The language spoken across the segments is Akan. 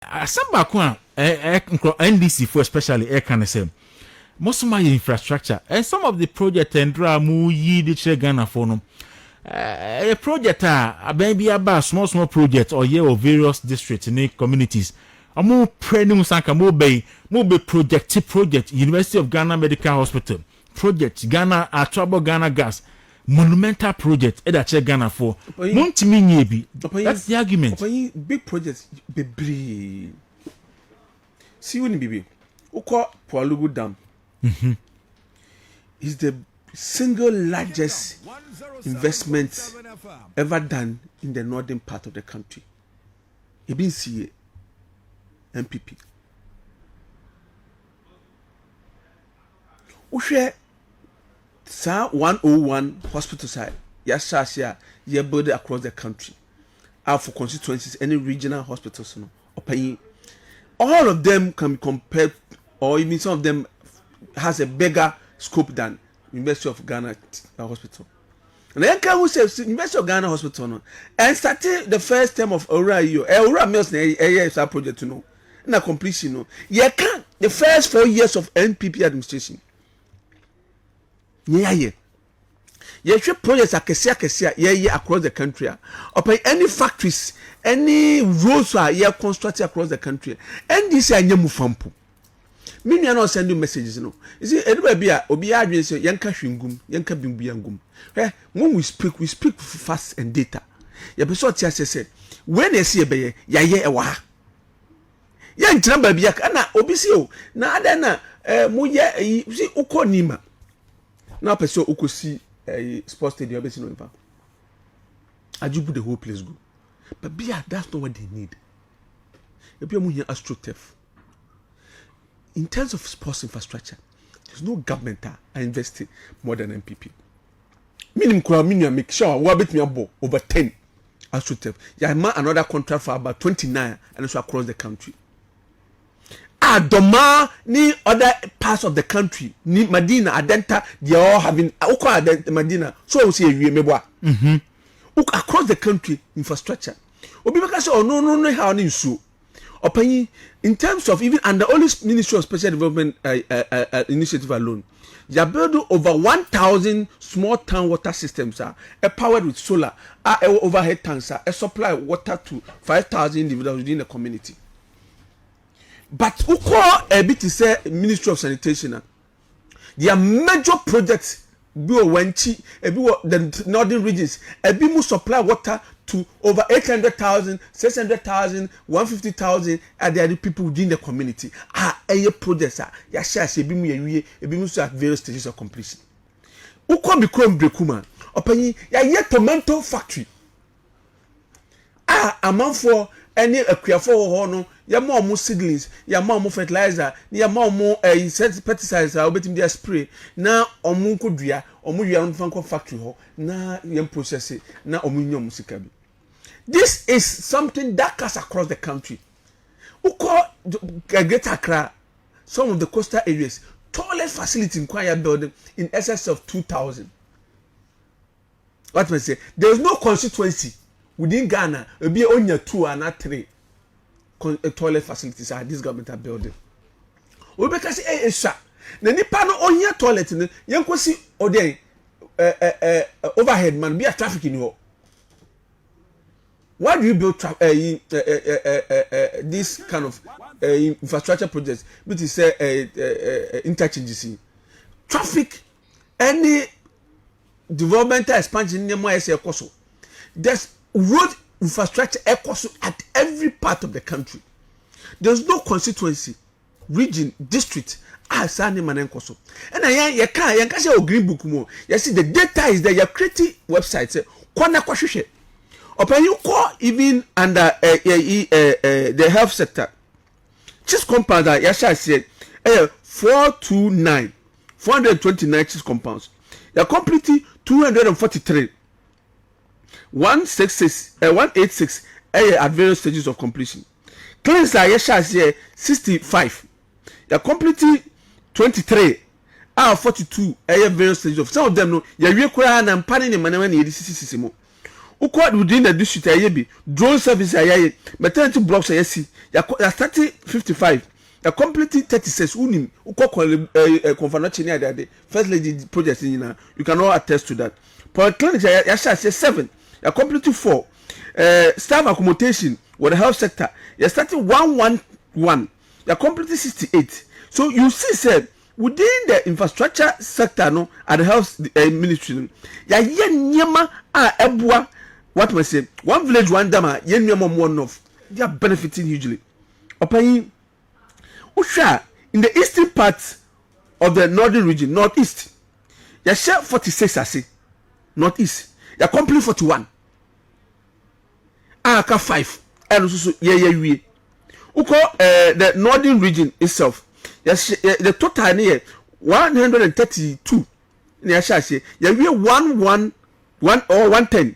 Asamba kwa NDC for especially can say most of my infrastructure and some of the project and dramu yi the Ghana for no a project maybe about small project or year of various districts and communities. A more premium sanka more be project University of Ghana Medical Hospital project Ghana Trouble Ghana Gas monumental project that Ghana for Montimi Nyebi. That's the argument. Big projects be see when baby Uko Pualugu Dam is the single largest investment ever done in the northern part of the country. It been CA MPP. Ushe sa 101 hospital side. Yes, Shasia, ye build across the country. For constituencies, any regional hospitals, all of them can be compared, or even some of them has a bigger scope than University of Ghana Hospital. And then can we say University of Ghana Hospital no? And starting the first term of Ora Mills a project to know. Na completion no. You can the first 4 years of NPP administration. Yeah. You should projects akesia across the country. Upon any factories, any roads are constructed across the country. And this is nyemu fampo. Me no send you messages no. You see anybody be obi adwen say yanka hwengum, yanka bimbu yangum. When we speak fast and data. Ya be so tia say when they see be ya ye ewa ha. Ya ntina ba bia na obi si o na ada na mo ye see ukọ nima. Na person ukosi sports stadium obesi no ifa. Ajubu the whole place go. But bia that's not what they need. Ebi mo here AstroTurf. In terms of sports infrastructure, there's no government that invested more than MPP. Minimum make sure we bet me over 10 AstroTurf. Yeah, another contract for about 29 and also across the country. Doma ni other parts of the country ni Medina Adenta they are all having Medina so we say we meboa across the country infrastructure obi make say no how ni nsuo opanyi in terms of even under only Ministry of Special Development initiative alone they are building over 1,000 small town water systems powered with solar overhead tanks supply water to 5,000 individuals within the community. But who call a bit to say Ministry of Sanitation? There are major projects be wenchi the northern regions a be mu supply water to over 800,000, 600,000, 150,000 and there are the people within the community. A projects ya share say be mu ye be mu at various stages of completion. Who call be chrome brekuma opani ya ye tomato factory. Amount for any akuafo ho no ya more seedlings ya more fertilizer ya more pesticides obetim dia spray na omu nkodua omu wia no fanko factory ho na yam process na omu nyom sika bi. This is something that cuts across the country. Uko Greater Accra, some of the coastal areas, toilet facility in Kwaya building in excess of 2,000. What may I say? There is no constituency within Ghana, it will be only 2 and not 3 toilet facilities are this government are building. We because sir. Na nipa no onye toilet no yenkosi ode overhead man be a traffic in here. Why do you build this kind of infrastructure projects which is interchanges? Traffic any developmental expansion in more ekoso. There's road infrastructure ekoso at every part of the country. There's no constituency, region, district asani manenkoso. And I can say green book more. You see the data is there. You create websites. Kwana kwashushe. Open you call even under the health sector. Cheese compounds that Yasha said 429 cheese compounds. You complete 243. 186 at various stages of completion. Cleanser Yasha said 65. You complete 23 out of 42 at various stages of some of them no you require and panning the money when you see. Uko within the district ayebi drone service ayaye maternity blocks ayesi ya starting 55 ya complete 36 unim uko conference ni ade first lady project ni na you can all attest to that. Polyclinic ya sha 7 ya complete 4 staff accommodation with the health sector ya starting 111 ya complete 68. So you see said within the infrastructure sector no at the health ministry ya ye nyema a ebua what we say one village one dama ye nyema one of they are benefiting hugely. Open usha in the eastern part of the northern region northeast ya share 46 ase northeast ya complete 41 aka 5 and so ye wie uko the northern region itself yes the total near 132 ni ashase ya wie 111 or 110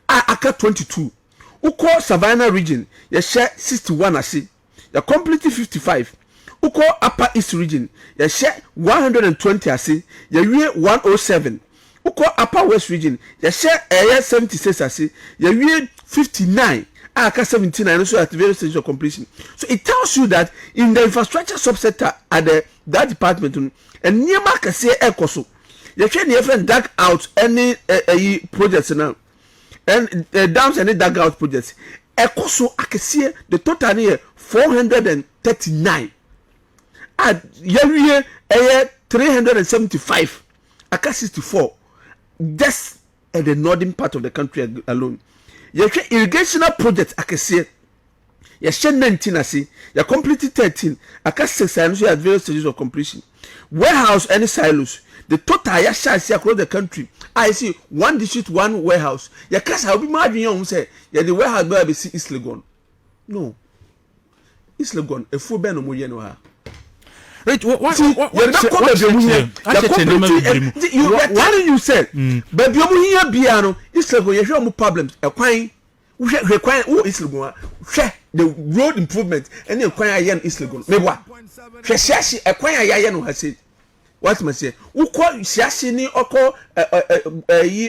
aka 22 uko savannah region ya share 61 ase ya complete 55 uko upper east region ya share 120 ase ya wie 107 uko upper west region ya share 76 ase ya wie 59 aka 79 so at various stages of completion. So it tells you that in the infrastructure subsector at that department and near market ekoso you can even dug out any projects now and dams any dug out projects ekoso akese the total near 439 at year 375 aka 64 just at the northern part of the country alone. You can irrigational project akese ya share 19 ase ya complete 13 aka 6 and so at various stages of completion. Warehouse any silos the total ya share across the country I see one district one warehouse ya kasa obi ma adwen yon say ya the warehouse be see East Legon no East Legon efu be no mo ye no ha right what you said baby omo hia bia no East Legon ye hwe omo problems ekwan hwe kwan wo East Legon hwe the road improvement and ekwan aye no East Legon mebwa hwe siashi ekwan aye no ha say what must say uko siashi ni oko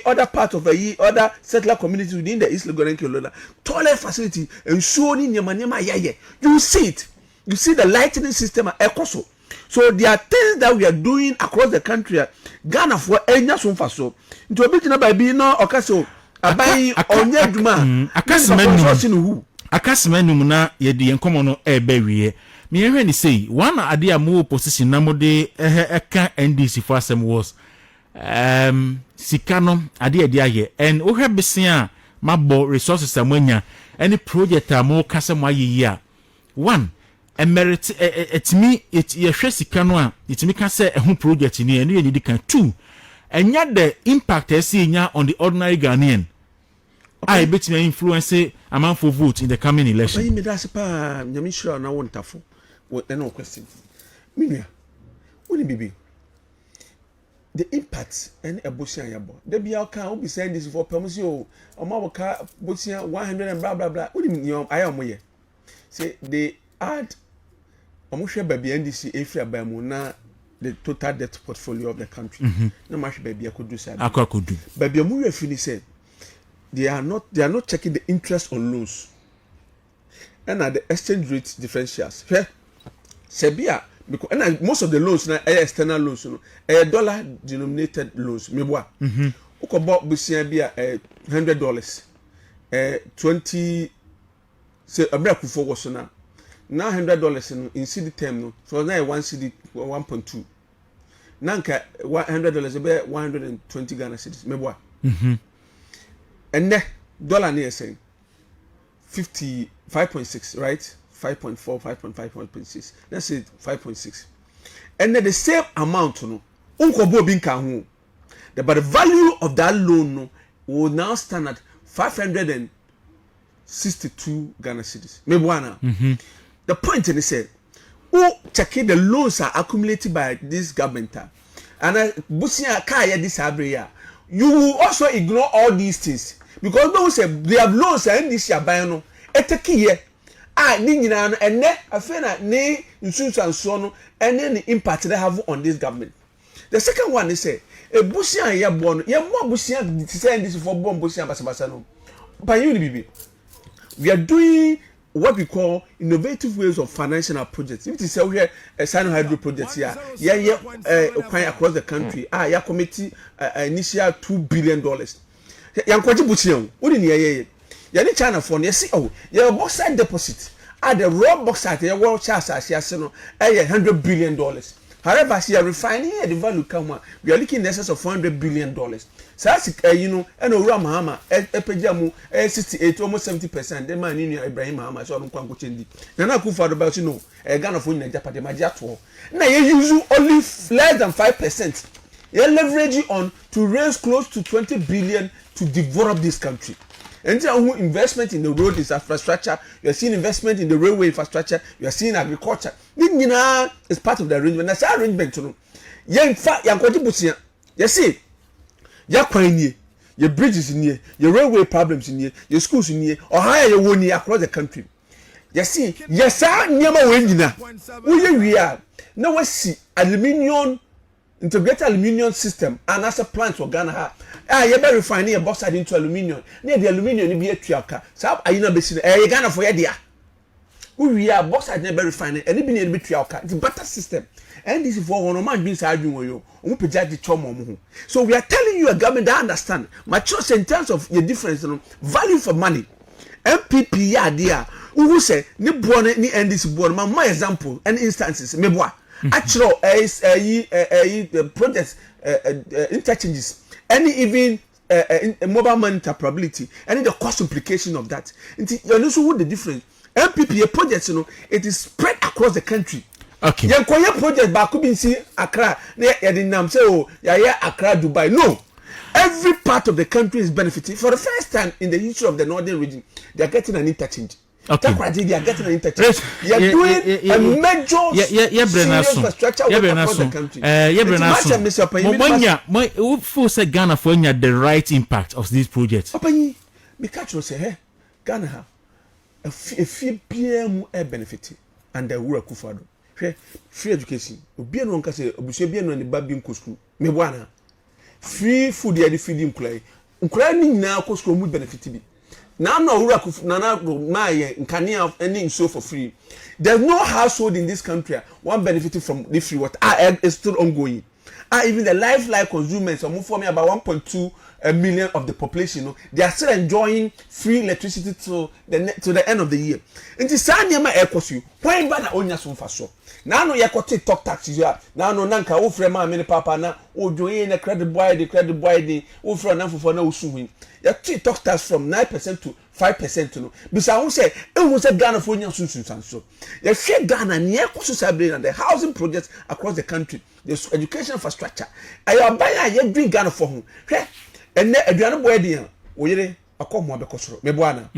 other part of other settler communities within the East Legon Kilola toilet facility and so ni nyama aye you see it, you see the lighting system ekoso. So there are things that we are doing across the country. Ghana for enya so mfa so. Nti obi tina ba bi no okaso abai onye duma. Akasemanum na ye de enkomo no ebe wiye. Me ehwe ni say one ade a mo position na mo de eka NDC for asem was sikano ade ade aye and wo hwe besia mabo resources amanya any project a mo kasa mo aye a one emerit etimi yehwe sika no a etimi ka se ehun project ni enu ye kan two enya the impact enya on the ordinary Ghanaian I bet me influence amount for vote in the coming election. Oyi me da se pa nyame shira na wontafo wo no question minua woni bibi the impact and abosia yabo da bia ka obi say this for permission o ma ka bosia 100 and blah blah blah woni nyom ayomoye say they add omuhwe baby NDC efri abamu na the total debt portfolio of the country na mahwe baby akodu say akodu baby amu we fini say they are not checking the interest on loans and at the exchange rate differentials sebia because and most of the loans na external loans no dollar denominated loans meboa ukobo busia bia $100 20 say abrakufo wo so na now $100 in CD term no so now 1 CD 1.2 nanka $100 be 120 Ghana cedis meboa and ne dollar near saying 55.6 right 5.4 5.5 5.6 let's say 5.6 and then the same amount no unko bin kan ho but the value of that loan no will now stand at 562 Ghana cedis meboa na the point in said, who checking the loans are accumulated by this government, and busia kaya this abria, you will also ignore all these things because those say they have loans and this year bayano eteki ye ni nyina no enne afena ne insurance and so no and then the impact they have on this government. The second one is say e busia ye bo no ye mo busia say this for bomb busia basabasa no But we are doing what we call innovative ways of financing our projects. If it is here a Sino Hydro project here, across the country, yeah, committee initial $2 billion. Yang kwaji buti wodi ne ye ni China for ne see oh your bauxite deposit the raw bauxite your world chance as no $100 billion. However, see, refining the value come we are looking in excess of $400 billion. So that's and Mahama, Epejamu, 68, almost 70%. The man in Ibrahim Mahama, so I don't quite change. Nana Kufa about Ghana for in Japan, Majato. Now you use only less than 5%. You leverage on to raise close to 20 billion to develop this country. And investment in the road infrastructure, you are seeing investment in the railway infrastructure, you are seeing agriculture. This is part of the arrangement. That's our arrangement. In fact, you see, your bridges in here, your railway problems in here, your schools in here, or higher your one across the country. You see, yes, sir, we are. Now we see aluminium. Integrated aluminium system and as a plant for Ghana. You better refining a bauxite into aluminium. Near the aluminium be a triaka. So I know basically Ghana for idea. We are bauxite never refining and it be a bit triaka. It's a better system. And this is for one man being arguing with you. So we are telling you a government that understand my choice in terms of your difference, value for money. MPP idea. Who say ni born ni end this born. My example and instances. Me boy. Actual projects interchanges, any even mobile money interoperability, any the cost implication of that. You know what the difference? MPP projects, it is spread across the country. Okay. You can project back could be see Accra, say oh Accra, Dubai. No. Every part of the country is benefiting. For the first time in the history of the northern region, they are getting an interchange. Okay. They are getting an interchange. You are doing a major serious infrastructure across the country. Who force Ghana for the right impact of these projects? Opani, me catch you say, hey, Ghana have a few PM benefit and the work of father. Free education. Obi no nka say obusua bi no ne ba bi nko school. Me bwana. Free food ya di feeding nkulai. Nkulai ni nyina ko school mu benefit bi. Now no work nana my nkania any nso for free. There's no household in this country one benefiting from the free water. It's still ongoing. Even the lifeline consumers are forming about 1.2 million of the population. They are still enjoying free electricity to the end of the year. And the same yama aircost you. Why bad onya so faso? Now no ya talk taxes ya. Now no nanka o frema many papa na o join the credit boy the o for na for na usuhin. Ya talk tax from 9% to 5% no. Bisa who say e who say Ghana for nya sunsun so. Ya share Ghana near Kosu and the housing projects across the country. The education infrastructure. Ayo buy ya drink Ghana for home. And aduane boy dey oyere akomo abekosoro me boana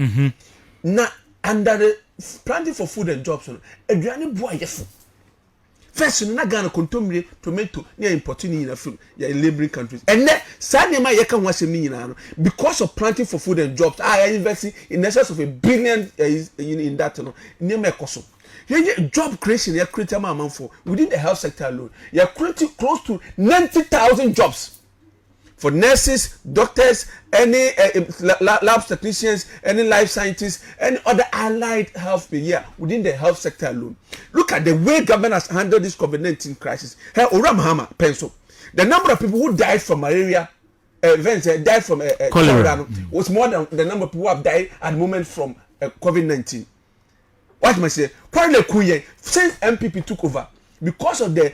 na under the planting for food and jobs no aduane boy yefo first na Ghana kontomire tomato near importing in food ya laboring countries and sanema ye kan wasem ni nyina no because of planting for food and jobs I investing in excess of $1 billion in that no near ekoso job creation ya create amount for within the health sector alone ya create close to 90,000 jobs for nurses, doctors, any lab technicians, any life scientists, any other allied health here within the health sector alone. Look at the way government has handled this COVID-19 crisis. Hey, Mahama, pencil. The number of people who died from malaria, died from cholera was more than the number of people who have died at the moment from COVID-19. What am I saying? Since MPP took over, because of the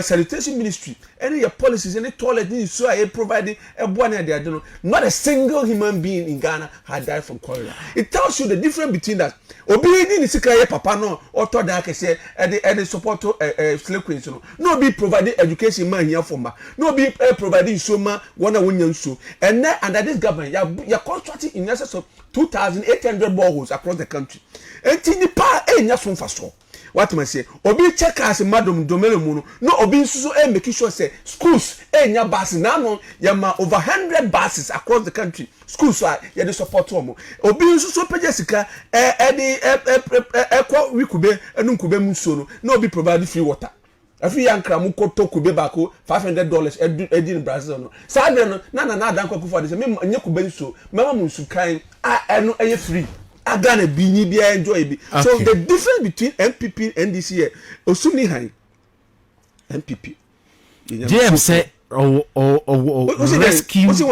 sanitation ministry, any your policies, any toilet, so I provided a one idea. Not a single human being in Ghana had died from cholera. It tells you the difference between that. Obeying the secret papa no or to that say and support slave queens no be providing education man here for no be providing so ma one so and then under this government you're constructing in excess of 2,800 boreholes across the country. And the power ain't from fast. What am I say? Obi check as madam domelo muno. No obi so make sure say schools nya buses now yama over 100 buses across the country. Schools are ya the support to mo. Obi so page sika ekwa wikube enu nkube muso no. No obi provide free water. afi yankra mu koto kube bako $500 edi in Brazil no sabe no na dan kwakufa de se me nye kube nso mama mu nsu kan eno eye free agana bi ni bi enjoy bi so the difference between MPP and NDC here osuni han MPP JM say rescue mission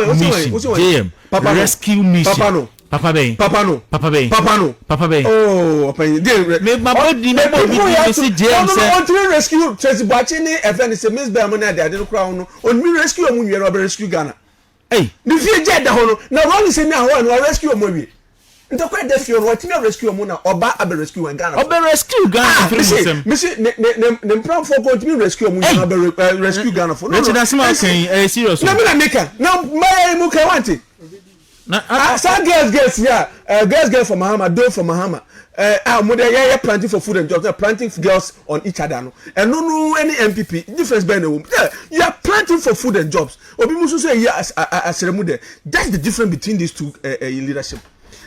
JM rescue mission Papa Ben. Oh, me my body me see James say. On rescue Tracy Bachini event say Miss Bermona dey dey crown no. On me rescue omu nwe no rescue Ghana. Hey, the fear jet da ho no. Na wrong say me ho no rescue omu wi. Nto kwa dey fear no what me rescue omu na oba abe rescue Ghana. Oba rescue Ghana for them. Me say ne plan for go me rescue omu na abe rescue Ghana for. No. That's can serious. Na me na make na my mu kan want it. Some girls girls from Mahama, do from Mahama. They're planting for food and jobs. They're planting girls on each other. No, and no any MPP difference by the woman. You are planting for food and jobs. Obi musu say yes, as that's the difference between these two leadership.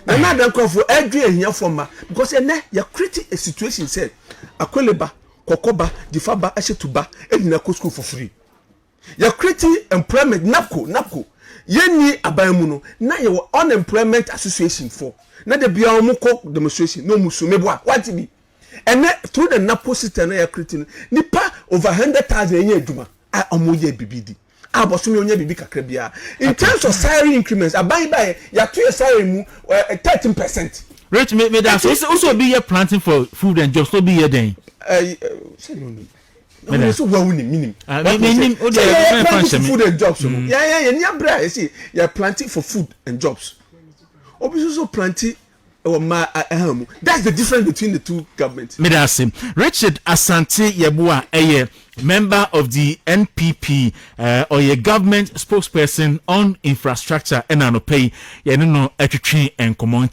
Now don't call for every here from because you're creating a situation. Said akweleba, kokoba, difaba, ashetuba, and na school for free. You're creating employment. Napco. Yeni abamu no na ye unemployment association for na de bia omo ko demonstration no musu meboa what be and through the napo system na ya creating nipa over 100,000 yen aduma a omo ye bibidi aboso me onya bibi kakra bia in terms of salary increments abai bai ya to your salary mu 13%. Rich me that also be here planting for food and jobs so be here then say no so wa woni minim food and jobs yeah nya bra you see you're planting for food and jobs obviously so planting that's the difference between the two governments. Richard Asante Yeboah member of the NPP or a government spokesperson on infrastructure and anopay no etwetwe and comment